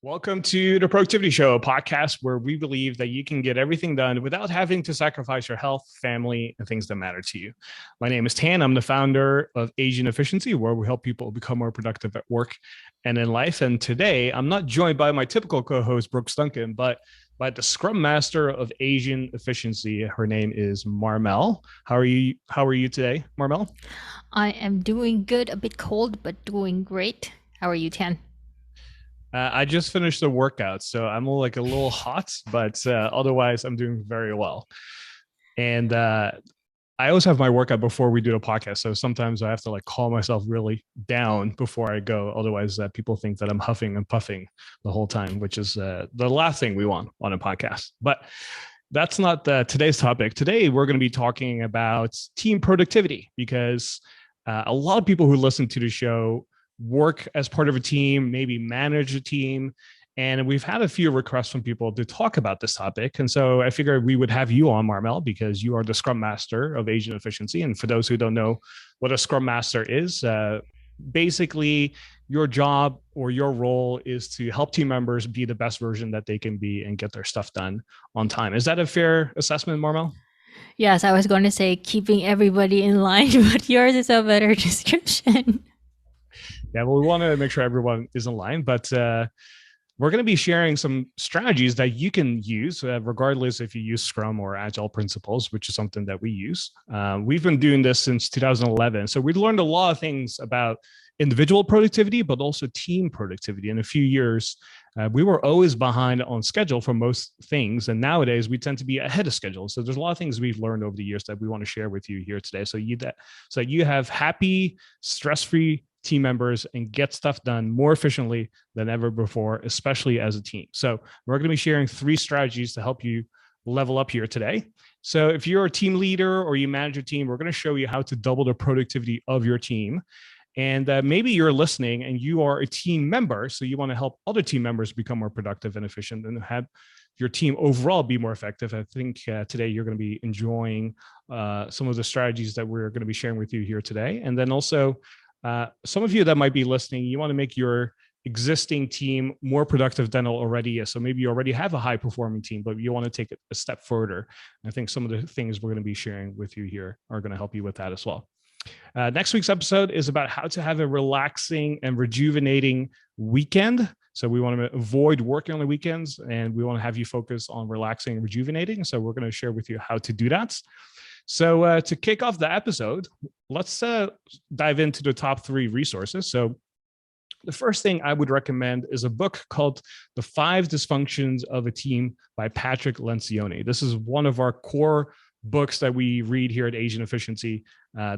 Welcome to the Productivity Show, a podcast where we believe that you can get everything done without having to sacrifice your health, family, and things that matter to you. My name is Tan. I'm the founder of Asian Efficiency, where we help people become more productive at work and in life. And today, I'm not joined by my typical co-host, Brooks Duncan, but by the Scrum Master of Asian Efficiency. Her name is Marmel. How are you? How are you today, Marmel? I am doing good, a bit cold, but doing great. How are you, Tan? I just finished the workout, so I'm like a little hot, but otherwise I'm doing very well. And I always have my workout before we do the podcast, so sometimes I have to like calm myself really down before I go. Otherwise, people think that I'm huffing and puffing the whole time, which is the last thing we want on a podcast. But that's not today's topic. Today we're going to be talking about team productivity because a lot of people who listen to the show work as part of a team, maybe manage a team. And we've had a few requests from people to talk about this topic. And so I figured we would have you on, Marmel, because you are the Scrum Master of Asian Efficiency. And for those who don't know what a Scrum Master is, basically your job or your role is to help team members be the best version that they can be and get their stuff done on time. Is that a fair assessment, Marmel? Yes, I was going to say keeping everybody in line, but yours is a better description. Yeah, well, we want to make sure everyone is in line, but we're going to be sharing some strategies that you can use, regardless if you use Scrum or Agile principles, which is something that we use. We've been doing this since 2011. So we learned a lot of things about individual productivity, but also team productivity. In a few years, we were always behind on schedule for most things. And nowadays we tend to be ahead of schedule. So there's a lot of things we've learned over the years that we want to share with you here today. So you have happy, stress-free team members and get stuff done more efficiently than ever before, especially as a team. So we're going to be sharing 3 strategies to help you level up here today. So if you're a team leader or you manage a team, we're going to show you how to double the productivity of your team. And maybe you're listening and you are a team member, so you want to help other team members become more productive and efficient and have your team overall be more effective. I think today you're going to be enjoying some of the strategies that we're going to be sharing with you here today. And then also, some of you that might be listening, you want to make your existing team more productive than it already is. So maybe you already have a high performing team, but you want to take it a step further. I think some of the things we're going to be sharing with you here are going to help you with that as well. Next week's episode is about how to have a relaxing and rejuvenating weekend. So we want to avoid working on the weekends and we want to have you focus on relaxing and rejuvenating. So we're going to share with you how to do that. So to kick off the episode, let's dive into the top 3 resources. So the first thing I would recommend is a book called The 5 Dysfunctions of a Team by Patrick Lencioni. This is one of our core books that we read here at Asian Efficiency.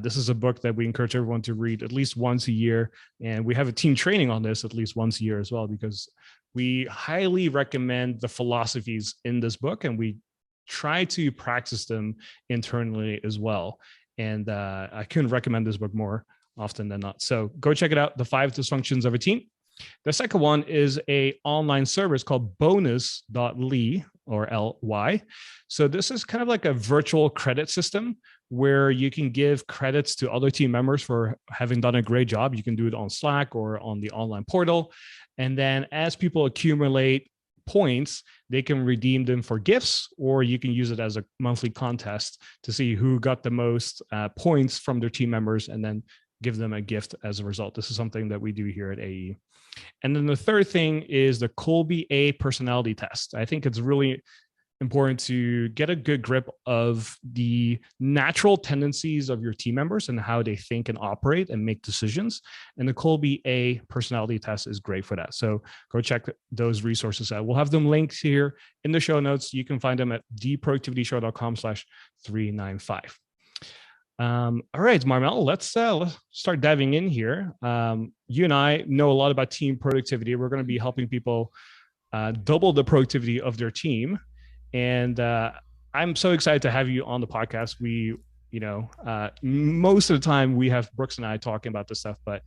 This is a book that we encourage everyone to read at least once a year. And we have a team training on this at least once a year as well, because we highly recommend the philosophies in this book and we try to practice them internally as well. And I couldn't recommend this book more often than not. So go check it out, The 5 Dysfunctions of a Team. The second one is a online service called bonus.ly or LY. So this is kind of like a virtual credit system where you can give credits to other team members for having done a great job. You can do it on Slack or on the online portal. And then as people accumulate points, they can redeem them for gifts, or you can use it as a monthly contest to see who got the most points from their team members and then give them a gift as a result. This is something that we do here at AE. And then the third thing is the Kolbe A personality test. I think it's really important to get a good grip of the natural tendencies of your team members and how they think and operate and make decisions. And the Kolbe A personality test is great for that. So go check those resources out. We'll have them linked here in the show notes. You can find them at theproductivityshow.com/395. All right, Marmel, let's start diving in here. You and I know a lot about team productivity. We're going to be helping people double the productivity of their team. And I'm so excited to have you on the podcast. Most of the time we have Brooks and I talking about this stuff, but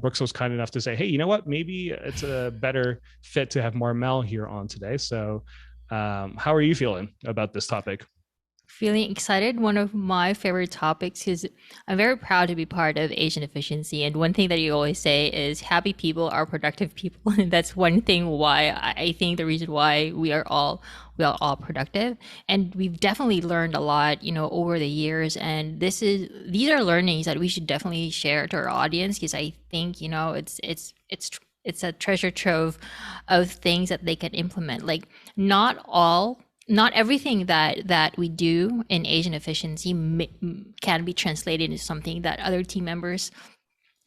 Brooks was kind enough to say, hey, you know what? Maybe it's a better fit to have Marmel here on today. So how are you feeling about this topic? Feeling excited. One of my favorite topics is I'm very proud to be part of Asian efficiency. And one thing that you always say is happy people are productive people. And that's one thing why I think the reason why we are all productive. And we've definitely learned a lot, over the years. And these are learnings that we should definitely share to our audience because I think, it's a treasure trove of things that they can implement. Like not everything that we do in Asian efficiency can be translated into something that other team members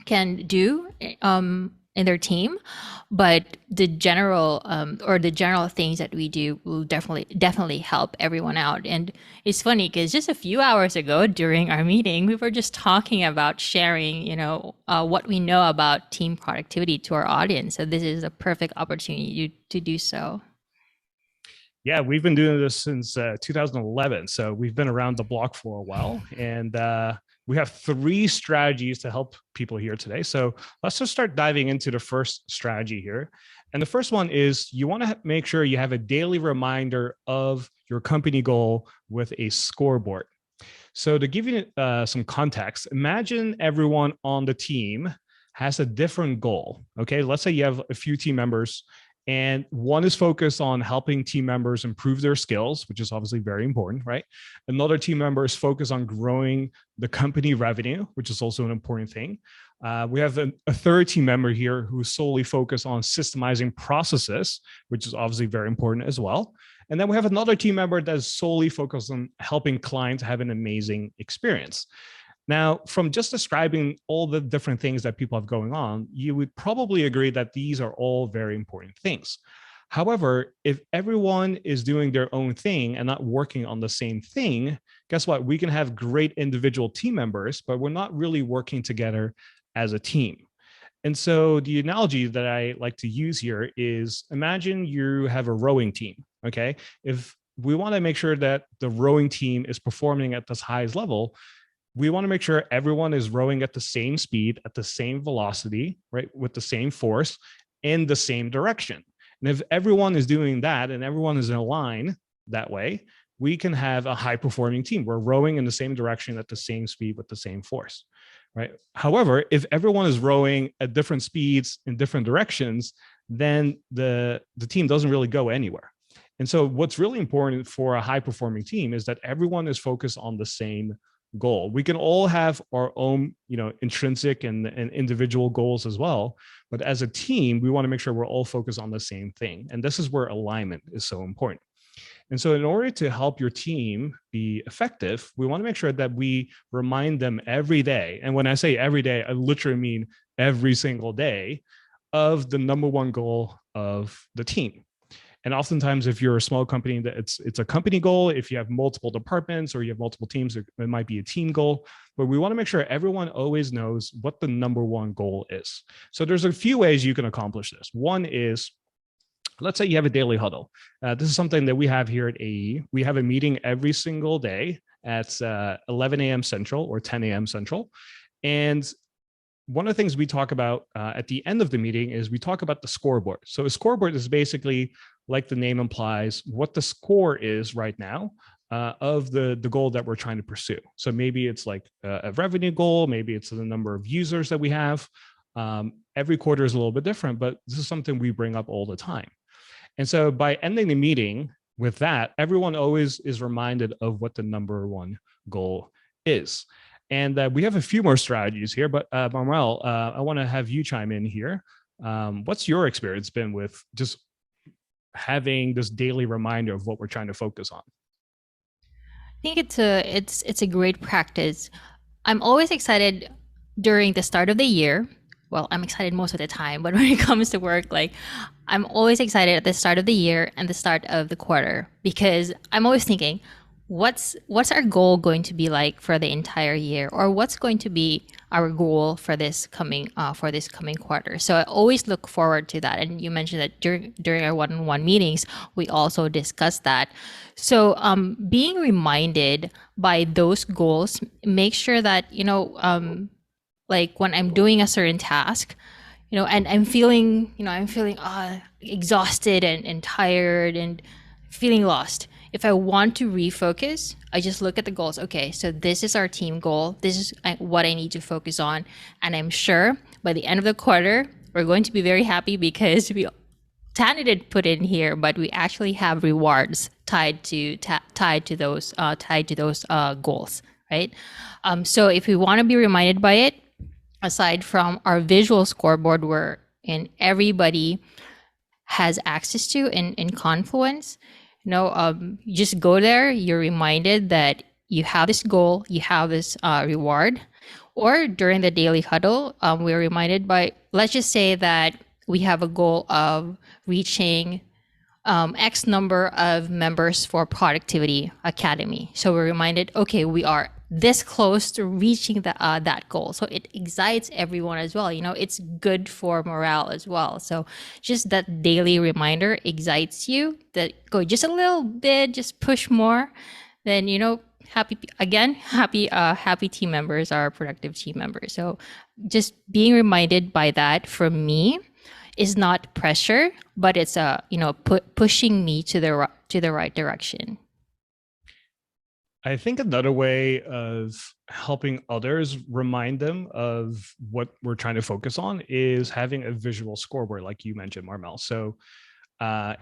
can do in their team, but the general things that we do will definitely help everyone out. And it's funny because just a few hours ago during our meeting, we were just talking about sharing, what we know about team productivity to our audience. So this is a perfect opportunity to do so. Yeah, we've been doing this since 2011. So we've been around the block for a while. And we have 3 strategies to help people here today. So let's just start diving into the first strategy here. And the first one is you want to make sure you have a daily reminder of your company goal with a scoreboard. So to give you some context, imagine everyone on the team has a different goal. Okay, let's say you have a few team members and one is focused on helping team members improve their skills, which is obviously very important, right? Another team member is focused on growing the company revenue, which is also an important thing. We have a third team member here who's solely focused on systemizing processes, which is obviously very important as well. And then we have another team member that's solely focused on helping clients have an amazing experience. Now, from just describing all the different things that people have going on, you would probably agree that these are all very important things. However, if everyone is doing their own thing and not working on the same thing, guess what? We can have great individual team members, but we're not really working together as a team. And so the analogy that I like to use here is imagine you have a rowing team, okay? If we want to make sure that the rowing team is performing at this highest level, we want to make sure everyone is rowing at the same speed, at the same velocity, right? With the same force in the same direction. And if everyone is doing that and everyone is in a line that way, we can have a high performing team. We're rowing in the same direction at the same speed with the same force, right? However, if everyone is rowing at different speeds in different directions, then the team doesn't really go anywhere. And so what's really important for a high performing team is that everyone is focused on the same goal. We can all have our own, intrinsic and individual goals as well. But as a team, we want to make sure we're all focused on the same thing. And this is where alignment is so important. And so in order to help your team be effective, we want to make sure that we remind them every day. And when I say every day, I literally mean every single day of the number one goal of the team. And oftentimes, if you're a small company, that it's a company goal. If you have multiple departments or you have multiple teams, it might be a team goal. But we want to make sure everyone always knows what the number one goal is. So there's a few ways you can accomplish this. One is, let's say you have a daily huddle. This is something that we have here at AE. We have a meeting every single day at 11 a.m. Central or 10 a.m. Central. And one of the things we talk about at the end of the meeting is we talk about the scoreboard. So a scoreboard is basically, like the name implies, what the score is right now of the goal that we're trying to pursue. So maybe it's like a revenue goal, maybe it's the number of users that we have. Every quarter is a little bit different, but this is something we bring up all the time. And so by ending the meeting with that, everyone always is reminded of what the number one goal is. And we have a few more strategies here, but Manuel, I want to have you chime in here. What's your experience been with just having this daily reminder of what we're trying to focus on? I think it's a great practice. I'm always excited during the start of the year. Well, I'm excited most of the time, but when it comes to work, like I'm always excited at the start of the year and the start of the quarter because I'm always thinking, what's our goal going to be like for the entire year, or what's going to be our goal for this coming quarter. So I always look forward to that. And you mentioned that during our one-on-one meetings, we also discuss that. So being reminded by those goals, make sure that like when I'm doing a certain task, and I'm feeling exhausted and tired and feeling lost. if I want to refocus, I just look at the goals. Okay, so this is our team goal. This is what I need to focus on. And I'm sure by the end of the quarter, we're going to be very happy because Tana didn't put in here, but we actually have rewards tied to those goals, right? So if we want to be reminded by it, aside from our visual scoreboard, where and everybody has access to in Confluence. You just go there, you're reminded that you have this goal, you have this reward. Or during the daily huddle, we're reminded by, let's just say that we have a goal of reaching X number of members for Productivity Academy. So we're reminded, okay, we are this close to reaching that goal. So it excites everyone as well. It's good for morale as well. So just that daily reminder excites you that go just a little bit, just push more. Then, happy team members are productive team members. So just being reminded by that from me is not pressure, but it's pushing me to the right direction. I think another way of helping others remind them of what we're trying to focus on is having a visual scoreboard, like you mentioned, Marmel. So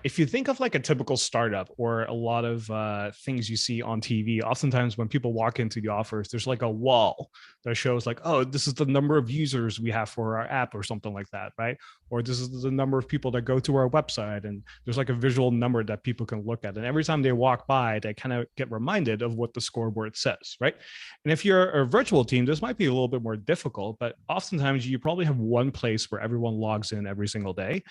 if you think of like a typical startup or a lot of things you see on TV, oftentimes when people walk into the office, there's like a wall that shows like, oh, this is the number of users we have for our app or something like that, right? Or this is the number of people that go to our website, and there's like a visual number that people can look at. And every time they walk by, they kind of get reminded of what the scoreboard says, right? And if you're a virtual team, this might be a little bit more difficult, but oftentimes you probably have one place where everyone logs in every single day.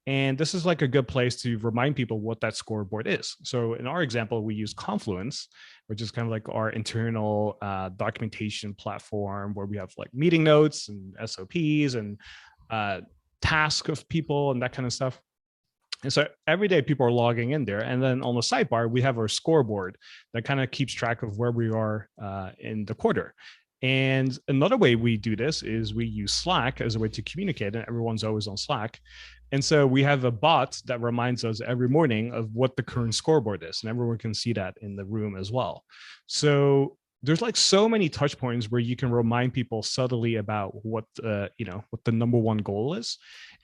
And this is like a good place to remind people what that scoreboard is. So in our example, we use Confluence, which is kind of like our internal documentation platform where we have like meeting notes and SOPs and tasks of people and that kind of stuff. And so every day people are logging in there. And then on the sidebar, we have our scoreboard that kind of keeps track of where we are in the quarter. And another way we do this is we use Slack as a way to communicate, and everyone's always on Slack. And so we have a bot that reminds us every morning of what the current scoreboard is, and everyone can see that in the room as well. So there's like so many touch points where you can remind people subtly about what what the number one goal is.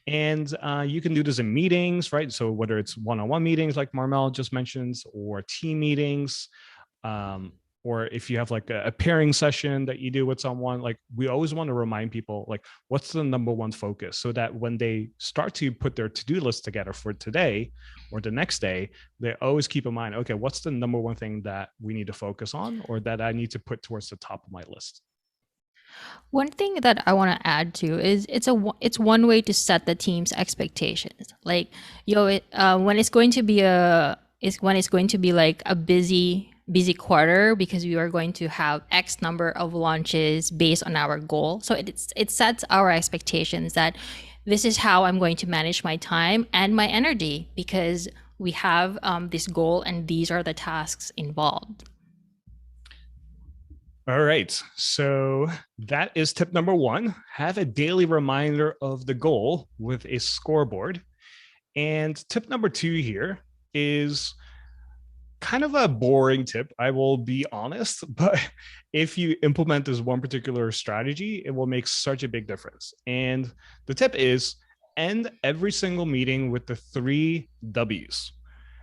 And you can do this in meetings, right? So whether it's one-on-one meetings like Marmel just mentioned, or team meetings, or if you have like a pairing session that you do with someone, like we always want to remind people like what's the number one focus, so that when they start to put their to-do list together for today or the next day, they always keep in mind, okay, what's the number one thing that we need to focus on, or that I need to put towards the top of my list. One thing that I want to add to is it's one way to set the team's expectations. Like, when it's going to be like a busy quarter, because we are going to have X number of launches based on our goal. So it sets our expectations that this is how I'm going to manage my time and my energy, because we have this goal and these are the tasks involved. All right. So that is tip number one. Have a daily reminder of the goal with a scoreboard. And tip number two here is kind of a boring tip, I will be honest, but if you implement this one particular strategy, it will make such a big difference. And the tip is end every single meeting with the 3 W's.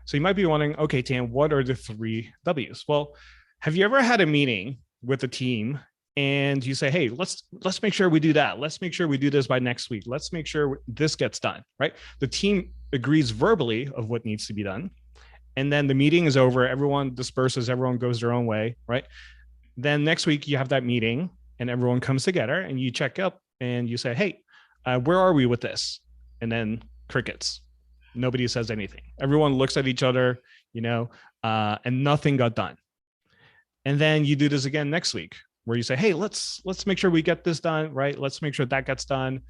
So you might be wondering, okay, Tan, what are the 3 W's? Well, have you ever had a meeting with a team and you say, hey, let's make sure we do that. Let's make sure we do this by next week. Let's make sure this gets done, right? The team agrees verbally of what needs to be done. And then the meeting is over, everyone disperses, everyone goes their own way, right? Then next week you have that meeting and everyone comes together and you check up and you say, hey, where are we with this? And then crickets. Nobody says anything. Everyone looks at each other, and nothing got done. And then you do this again next week where you say, hey, let's make sure we get this done, right? Let's make sure that gets done.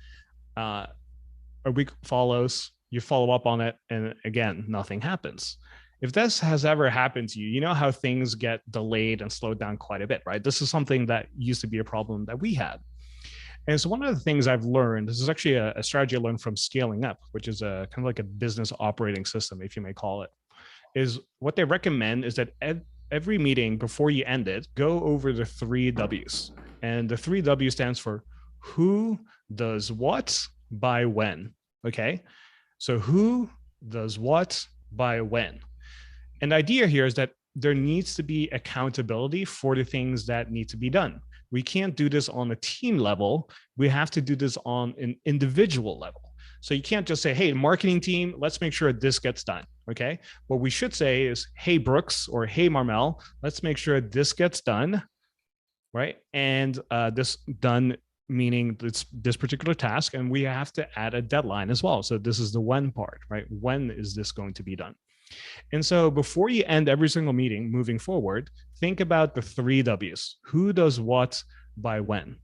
A week follows, you follow up on it, and again, nothing happens. If this has ever happened to you, you know how things get delayed and slowed down quite a bit, right? This is something that used to be a problem that we had. And so one of the things I've learned, this is actually a strategy I learned from Scaling Up, which is a kind of like a business operating system, if you may call it. is what they recommend is that every meeting before you end it, go over the three W's. And the three W stands for who does what by when. Okay. So who does what by when. And the idea here is that there needs to be accountability for the things that need to be done. We can't do this on a team level. We have to do this on an individual level. So you can't just say, hey, marketing team, let's make sure this gets done. Okay. What we should say is, hey, Brooks, or hey, Marmel, let's make sure this gets done. Right. And this done meaning this particular task. And we have to add a deadline as well. So this is the when part, right? When is this going to be done? And so before you end every single meeting moving forward, think about the three W's. Who does what by when?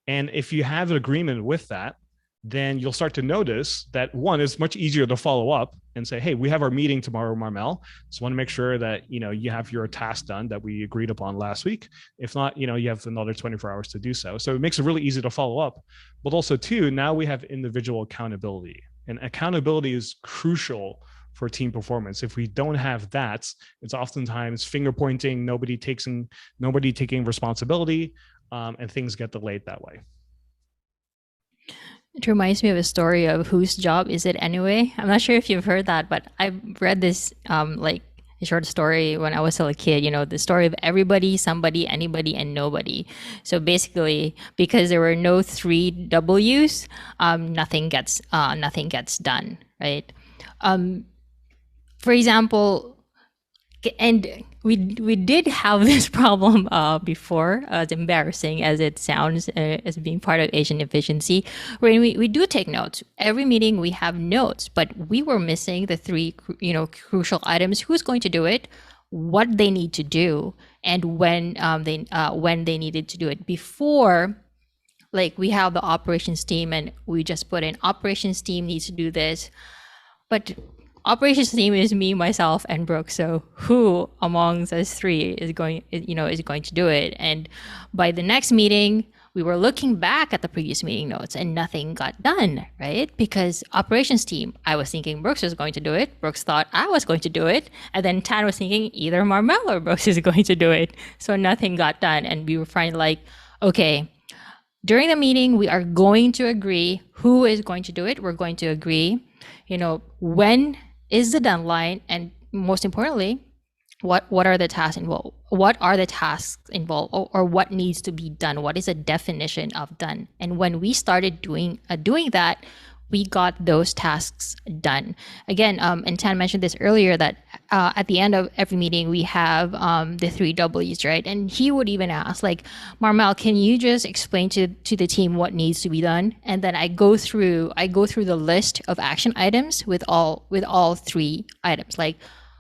And if you have an agreement with that, then you'll start to notice that one, it's much easier to follow up and say, hey, we have our meeting tomorrow, Marmel. Just want to make sure that, you have your task done that we agreed upon last week. If not, you have another 24 hours to do so. So it makes it really easy to follow up. But also two, now we have individual accountability, and accountability is crucial for team performance. If we don't have that, it's oftentimes finger pointing, nobody taking responsibility, and things get delayed that way. It reminds me of a story of whose job is it anyway? I'm not sure if you've heard that, but I read this like a short story when I was still a kid, the story of everybody, somebody, anybody, and nobody. So basically, because there were no three W's, nothing gets done, right? For example, and we did have this problem before, as embarrassing as it sounds, as being part of Asian efficiency, where we do take notes. Every meeting we have notes, but we were missing the three crucial items: who's going to do it, what they need to do, and when they needed to do it. Before, like, we have the operations team, and we just put in operations team needs to do this, but operations team is me, myself, and Brooke. So who amongst us three is going to do it? And by the next meeting, we were looking back at the previous meeting notes, and nothing got done, right? Because operations team, I was thinking Brooks was going to do it. Brooks thought I was going to do it, and then Tan was thinking either Marmel or Brooks is going to do it. So nothing got done, and we were finally like, okay, during the meeting, we are going to agree who is going to do it. We're going to agree, when is the deadline, and most importantly, what are the tasks involved? What are the tasks involved, or what needs to be done? What is a definition of done? And when we started doing that, we got those tasks done. Again, and Tan mentioned this earlier, that at the end of every meeting, we have the three W's, right? And he would even ask, like, Marmel, can you just explain to the team what needs to be done? And then I go through the list of action items with all three items, like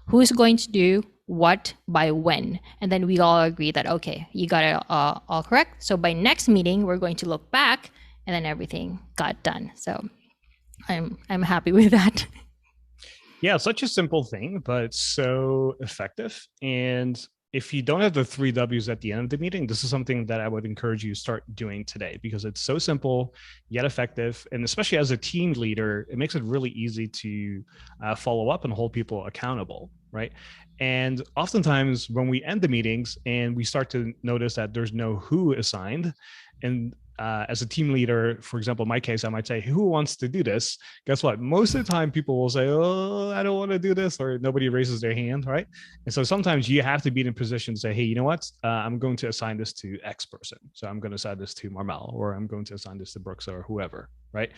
who's going to do what by when. And then we all agree that, okay, you got it all correct. So by next meeting, we're going to look back, and then everything got done. So I'm happy with that. Yeah, such a simple thing, but so effective. And if you don't have the three W's at the end of the meeting, this is something that I would encourage you to start doing today, because it's so simple yet effective. And especially as a team leader, it makes it really easy to follow up and hold people accountable, right? And oftentimes when we end the meetings and we start to notice that there's no who assigned, and as a team leader, for example, in my case, I might say, who wants to do this? Guess what? Most of the time people will say, oh, I don't want to do this, or nobody raises their hand, right? And so sometimes you have to be in a position to say, hey, you know what? I'm going to assign this to X person. So I'm going to assign this to Marmel, or I'm going to assign this to Brooks, or whoever, right?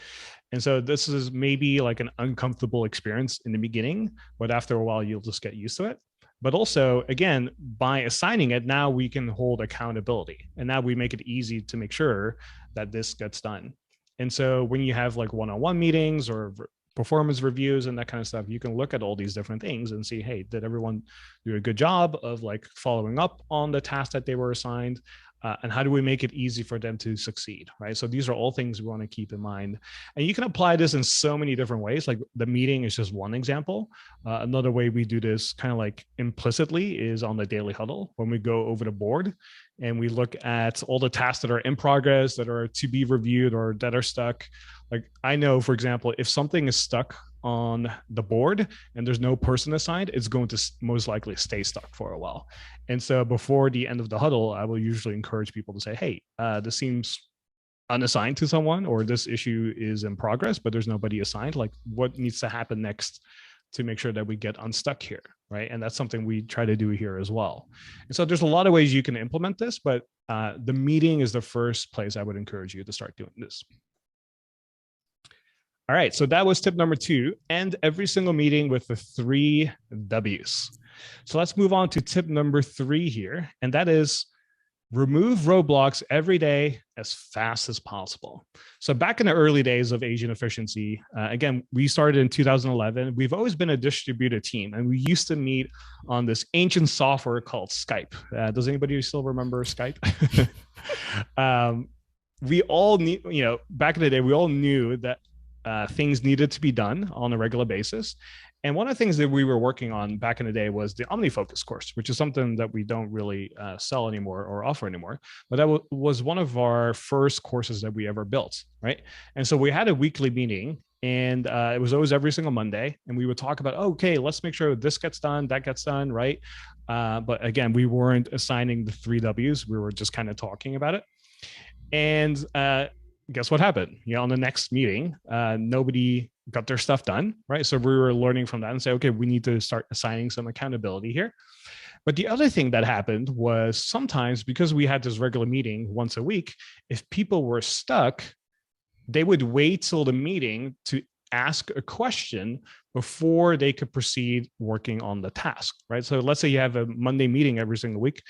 And so this is maybe like an uncomfortable experience in the beginning, but after a while, you'll just get used to it. But also, again, by assigning it, now we can hold accountability, and now we make it easy to make sure that this gets done. And so when you have like one-on-one meetings or performance reviews and that kind of stuff, you can look at all these different things and see, hey, did everyone do a good job of like following up on the task that they were assigned? And how do we make it easy for them to succeed, right? So these are all things we want to keep in mind. And you can apply this in so many different ways. Like the meeting is just one example. Another way we do this kind of like implicitly is on the daily huddle, when we go over the board and we look at all the tasks that are in progress, that are to be reviewed, or that are stuck. Like I know, for example, if something is stuck on the board and there's no person assigned, it's going to most likely stay stuck for a while. And so before the end of the huddle, I will usually encourage people to say, hey, this seems unassigned to someone, or this issue is in progress, but there's nobody assigned. Like, what needs to happen next to make sure that we get unstuck here, right? And that's something we try to do here as well. And so there's a lot of ways you can implement this, but the meeting is the first place I would encourage you to start doing this. All right, so that was tip number 2, end every single meeting with the 3 W's. So let's move on to tip number 3 here, and that is remove roadblocks every day as fast as possible. So back in the early days of Asian efficiency, again, we started in 2011. We've always been a distributed team, and we used to meet on this ancient software called Skype. Does anybody still remember Skype? We all knew, back in the day, we all knew that things needed to be done on a regular basis. And one of the things that we were working on back in the day was the OmniFocus course, which is something that we don't really sell anymore or offer anymore. But that was one of our first courses that we ever built, right? And so we had a weekly meeting, and it was always every single Monday. And we would talk about, okay, let's make sure this gets done, that gets done, right? But again, we weren't assigning the 3 W's. We were just kind of talking about it. And guess what happened? On the next meeting, nobody got their stuff done, right? So we were learning from that and say, okay, we need to start assigning some accountability here. But the other thing that happened was sometimes, because we had this regular meeting once a week, if people were stuck, they would wait till the meeting to ask a question before they could proceed working on the task, right? So let's say you have a Monday meeting every single week,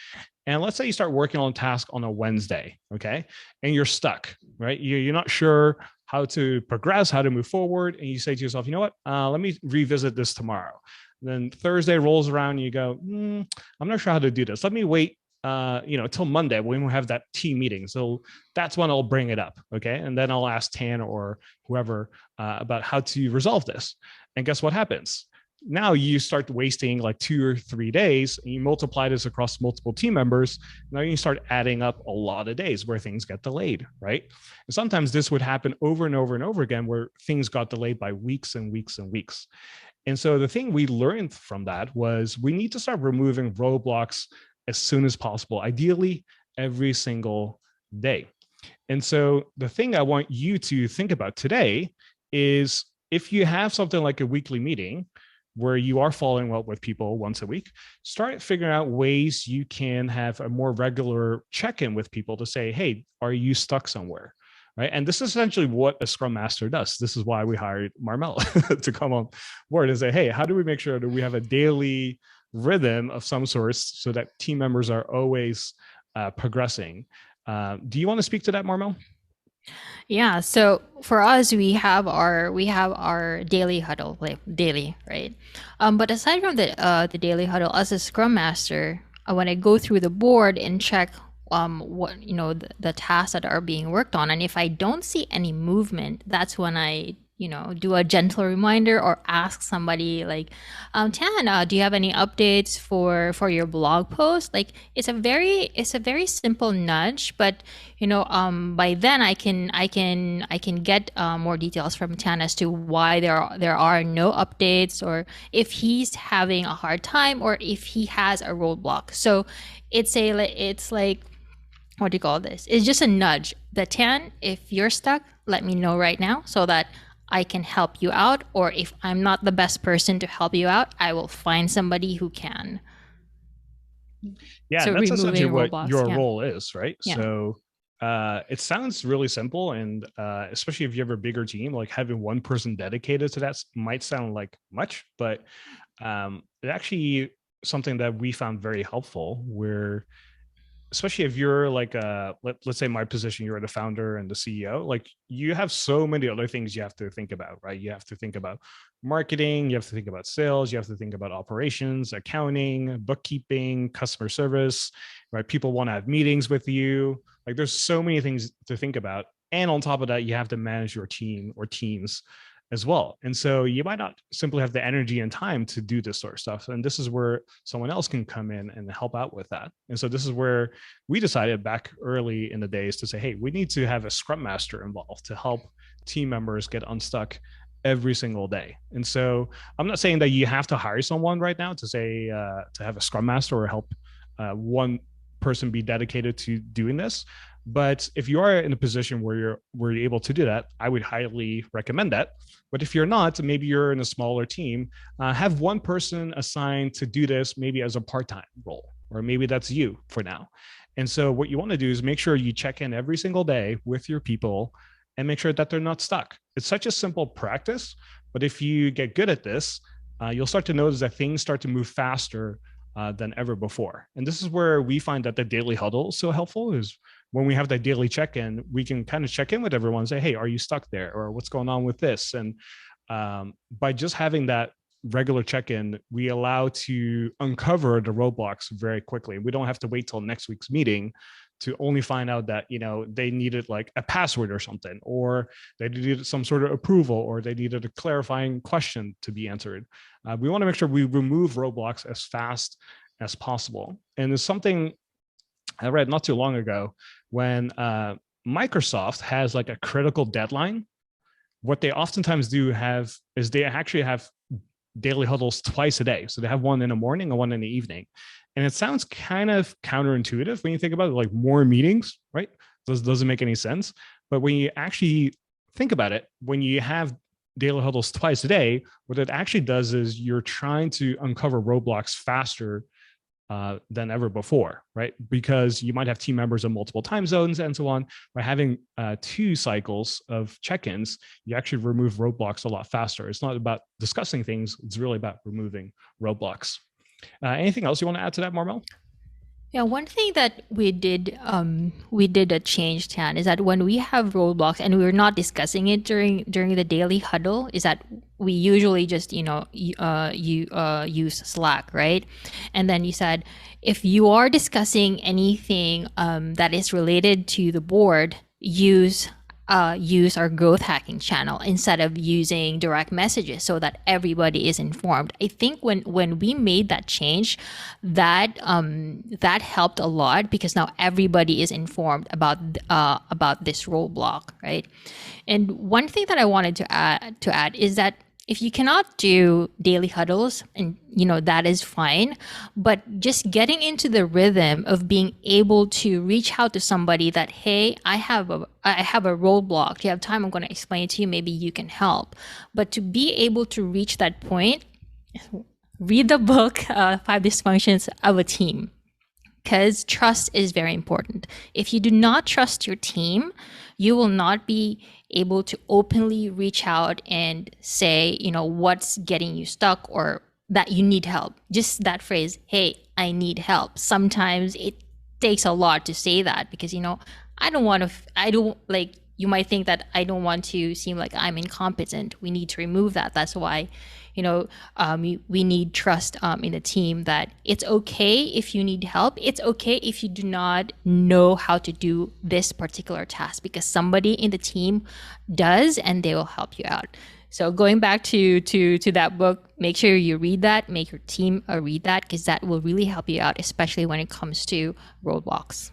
and let's say you start working on a task on a Wednesday, okay? And you're stuck, right? You're not sure how to progress, how to move forward. And you say to yourself, you know what? Let me revisit this tomorrow. And then Thursday rolls around and you go, I'm not sure how to do this. Let me wait till Monday when we have that team meeting. So that's when I'll bring it up, okay? And then I'll ask Tan or whoever about how to resolve this. And guess what happens? Now you start wasting like 2 or 3 days, and you multiply this across multiple team members. Now you start adding up a lot of days where things get delayed, right? And sometimes this would happen over and over and over again, where things got delayed by weeks and weeks and weeks. And so the thing we learned from that was we need to start removing roadblocks as soon as possible, ideally every single day. And so the thing I want you to think about today is, if you have something like a weekly meeting where you are following up with people once a week, start figuring out ways you can have a more regular check-in with people to say, hey, are you stuck somewhere? Right. And this is essentially what a Scrum Master does. This is why we hired Marmel to come on board and say, hey, how do we make sure that we have a daily rhythm of some sort so that team members are always progressing? Do you want to speak to that, Marmel? Yeah, so for us, we have our daily huddle, like daily, right? But aside from the daily huddle, as a Scrum Master, when I go through the board and check what the tasks that are being worked on, and if I don't see any movement, that's when I do a gentle reminder or ask somebody like, Tan, do you have any updates for your blog post? Like, it's a very simple nudge, but by then I can get more details from Tan as to why there are no updates, or if he's having a hard time, or if he has a roadblock. So it's like, what do you call this? It's just a nudge. The Tan, if you're stuck, let me know right now so that I can help you out. Or if I'm not the best person to help you out, I will find somebody who can. Yeah, So and that's essentially removing what roadblocks. your Yeah. role is, right? Yeah. So it sounds really simple, and especially if you have a bigger team, like having one person dedicated to that might sound like much, but it actually something that we found very helpful, where especially if you're like let's say my position, you're the founder and the CEO, like you have so many other things you have to think about, right? You have to think about marketing, you have to think about sales, you have to think about operations, accounting, bookkeeping, customer service, right? People want to have meetings with you. Like, there's so many things to think about, and on top of that, you have to manage your team or teams as well. And so you might not simply have the energy and time to do this sort of stuff. And this is where someone else can come in and help out with that. And so this is where we decided back early in the days to say, hey, we need to have a Scrum Master involved to help team members get unstuck every single day. And so I'm not saying that you have to hire someone right now to say to have a scrum master or help one person be dedicated to doing this. But if you are in a position where you're able to do that, I would highly recommend that. But if you're not, maybe you're in a smaller team, have one person assigned to do this, maybe as a part-time role, or maybe that's you for now. And so what you want to do is make sure you check in every single day with your people and make sure that they're not stuck. It's such a simple practice, but if you get good at this, you'll start to notice that things start to move faster than ever before. And this is where we find that the daily huddle is so helpful, is when we have that daily check-in, we can kind of check in with everyone and say, hey, are you stuck there? Or what's going on with this? And by just having that regular check-in, we allow to uncover the roadblocks very quickly. We don't have to wait till next week's meeting to only find out that, you know, they needed like a password or something, or they needed some sort of approval, or they needed a clarifying question to be answered. We want to make sure we remove roadblocks as fast as possible. And there's something I read not too long ago when Microsoft has like a critical deadline. What they oftentimes do have is they actually have daily huddles twice a day. So they have one in the morning and one in the evening. And it sounds kind of counterintuitive when you think about it, like more meetings, right? This doesn't make any sense. But when you actually think about it, when you have daily huddles twice a day, what it actually does is you're trying to uncover roadblocks faster than ever before, right? Because you might have team members in multiple time zones and so on. By having 2 cycles of check-ins, you actually remove roadblocks a lot faster. It's not about discussing things, it's really about removing roadblocks. Anything else you want to add to that, Marmel? Yeah, one thing that we did a change, Tan, is that when we have roadblocks and we're not discussing it during the daily huddle, is that we usually just use Slack, right? And then you said if you are discussing anything that is related to the board, use our growth hacking channel instead of using direct messages so that everybody is informed. I think when we made that change, that helped a lot because now everybody is informed about this roadblock, right? And one thing that I wanted to add is that if you cannot do daily huddles, and that is fine, but just getting into the rhythm of being able to reach out to somebody that, hey, I have a roadblock. Do you have time? I'm going to explain it to you. Maybe you can help. But to be able to reach that point, read the book, 5 Dysfunctions of a Team, because trust is very important. If you do not trust your team, you will not be able to openly reach out and say, what's getting you stuck or that you need help. Just that phrase, hey, I need help. Sometimes it takes a lot to say that because, you might think that I don't want to seem like I'm incompetent. We need to remove that. That's why, we need trust in the team that it's okay if you need help. It's okay if you do not know how to do this particular task because somebody in the team does and they will help you out. So going back to that book, make sure you read that, make your team read that because that will really help you out, especially when it comes to roadblocks.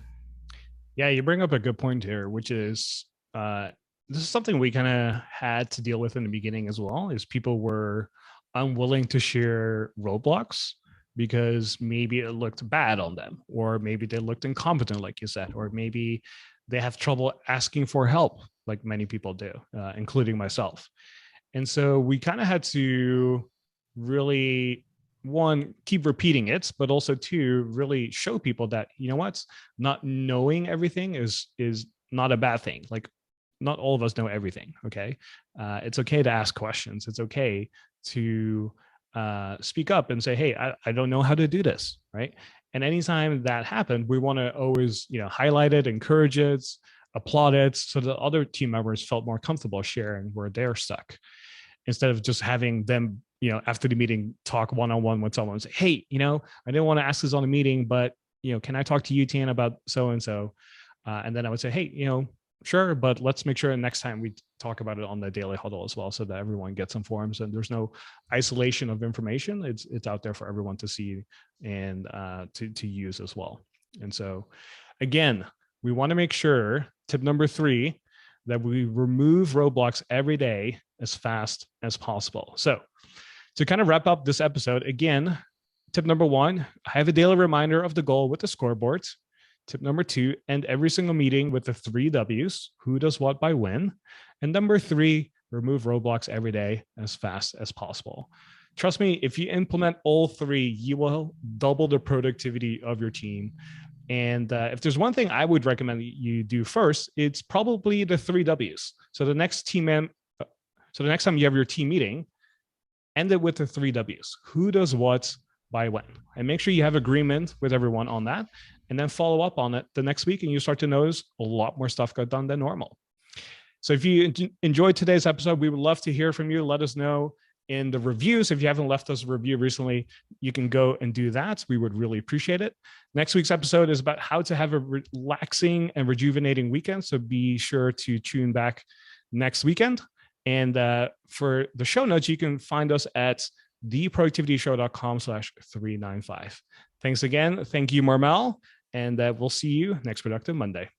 Yeah, you bring up a good point here, which is this is something we kind of had to deal with in the beginning as well, is people were unwilling to share roadblocks because maybe it looked bad on them, or maybe they looked incompetent, like you said, or maybe they have trouble asking for help, like many people do, including myself. And so we kind of had to really, one, keep repeating it, but also two, really show people that, what, not knowing everything is not a bad thing. Like, not all of us know everything. Okay. It's okay to ask questions. It's okay to speak up and say, hey, I don't know how to do this. Right. And anytime that happened, we want to always, highlight it, encourage it, applaud it, so that other team members felt more comfortable sharing where they're stuck, instead of just having them, after the meeting, talk one-on-one with someone and say, hey, I didn't want to ask this on a meeting, but, can I talk to you, Tan, about so-and-so? And then I would say, hey, sure, but let's make sure next time we talk about it on the daily huddle as well, so that everyone gets informed and there's no isolation of information. It's out there for everyone to see and to use as well. And so, again, we want to make sure, tip number 3, that we remove roadblocks every day as fast as possible. So to kind of wrap up this episode, again, tip number one, have a daily reminder of the goal with the scoreboard. Tip number two, end every single meeting with the 3 W's, who does what by when. And number three, remove roadblocks every day as fast as possible. Trust me, if you implement all three, you will double the productivity of your team. And if there's one thing I would recommend you do first, it's probably the 3 W's. So the next time you have your team meeting, end it with the 3 W's. Who does what by when? And make sure you have agreement with everyone on that. And then follow up on it the next week, and you start to notice a lot more stuff got done than normal. So if you enjoyed today's episode, we would love to hear from you. Let us know in the reviews. If you haven't left us a review recently, you can go and do that. We would really appreciate it. Next week's episode is about how to have a relaxing and rejuvenating weekend. So be sure to tune back next weekend. And for the show notes, you can find us at theproductivityshow.com/395. Thanks again. Thank you, Marmel. And we'll see you next Productive Monday.